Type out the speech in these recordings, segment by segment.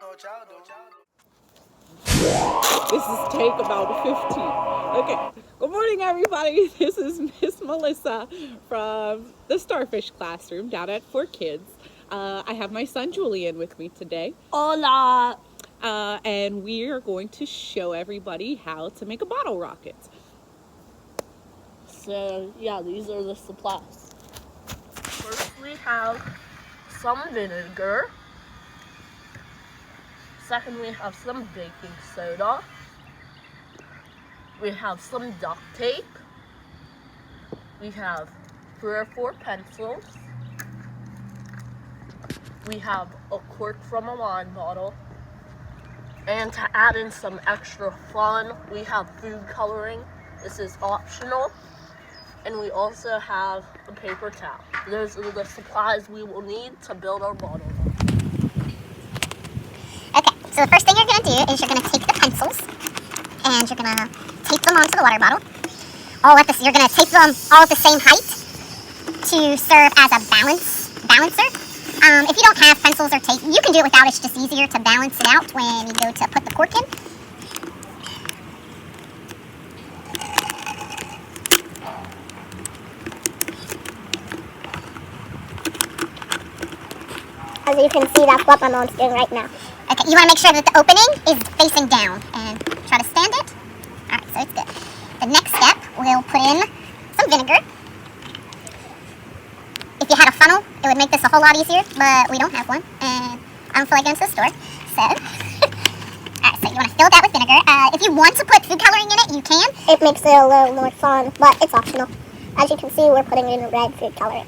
This is take about 15. Okay. Good morning, everybody. This is Miss Melissa from the Starfish Classroom down at 4Kids. I have my son Julian with me today. Hola! And we are going to show everybody how to make a bottle rocket. So, yeah, these are the supplies. First, we have some vinegar. Second, we have some baking soda. We have some duct tape. We have 3 or 4 pencils. We have a cork from a wine bottle. And to add in some extra fun, we have food coloring. This is optional. And we also have a paper towel. Those are the supplies we will need to build our bottle. Okay, so the first thing you're going to do is you're going to take the pencils and you're going to tape them onto the water bottle. You're going to tape them all at the same height to serve as a balancer. If you don't have pencils or tape, you can do it without. It's just easier to balance it out when you go to put the cork in. As you can see, that's what my mom's doing right now. Okay, you want to make sure that the opening is facing down and try to stand it. Alright, so it's good. The next step, we'll put in some vinegar. If you had a funnel, it would make this a whole lot easier, but we don't have one, and I don't feel like going to the store, so. Alright, so you want to fill that with vinegar. If you want to put food coloring in it, you can. It makes it a little more fun, but it's optional. As you can see, we're putting in red food coloring.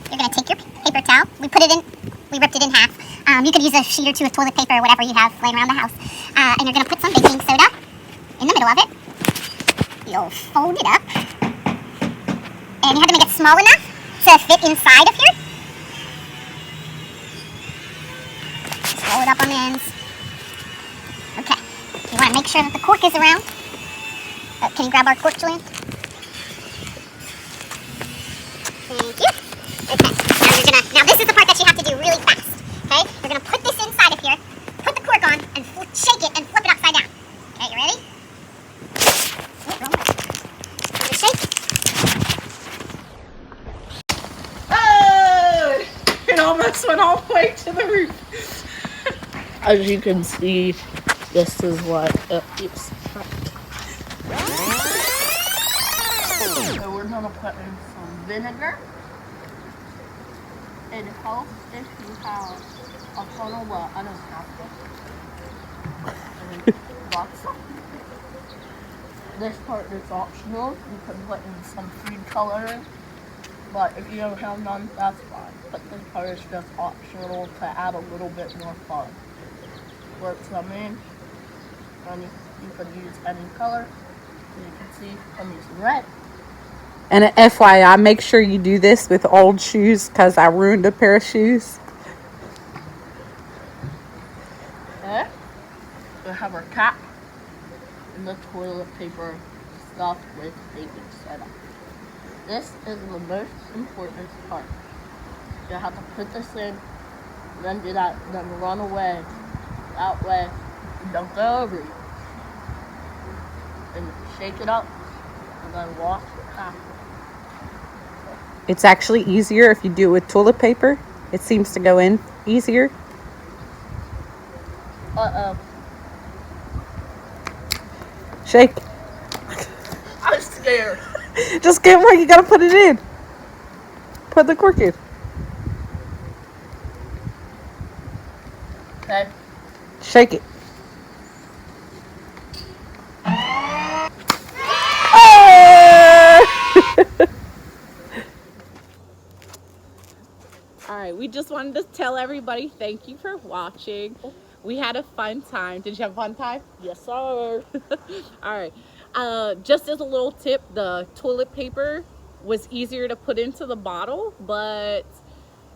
You're going to take your paper towel. We ripped it in half. You could use a sheet or two of toilet paper or whatever you have laying around the house. And you're going to put some baking soda in the middle of it. You'll fold it up. And you have to make it small enough to fit inside of here. Just roll it up on the ends. Okay. You want to make sure that the cork is around. Can you grab our cork, Julian? Thank you. Okay, now this is the part that you have to do really fast, okay? You're going to put this inside of here, put the cork on, and shake it and flip it upside down. Okay, you ready? Give it a shake. Oh! It almost went all the way to the roof. As you can see, this is what it looks like. So we're going to put in some vinegar. It helps if you have a funnel, well, I don't have to. Lots of. This part is optional. You can put in some food coloring, but if you don't have none, that's fine. But this part is just optional to add a little bit more fun. Put some in, and you can use any color. As you can see, I'm using red. And an FYI, make sure you do this with old shoes because I ruined a pair of shoes. Okay. We have our cap and the toilet paper stuffed with baking soda. This is the most important part. You have to put this in, then do that, then run away. That way, you don't go over it. And shake it up, and then wash it after. It's actually easier if you do it with toilet paper. It seems to go in easier. Uh-oh. Shake. I'm scared. Just get where you gotta put it in. Put the cork in. Okay. Shake it. All right, we just wanted to tell everybody thank you for watching. We had a fun time. Did you have a fun time? Yes, sir. All right. Just as a little tip, the toilet paper was easier to put into the bottle, but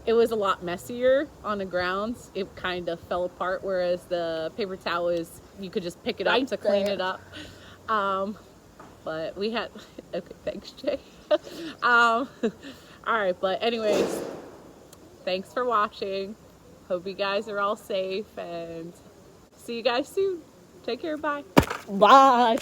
it was a lot messier on the grounds. It kind of fell apart, whereas the paper towel is, you could just pick it up to clean it up. But we had, okay, thanks, Jay. All right, but anyways, thanks for watching. Hope you guys are all safe and see you guys soon. Take care. Bye. Bye.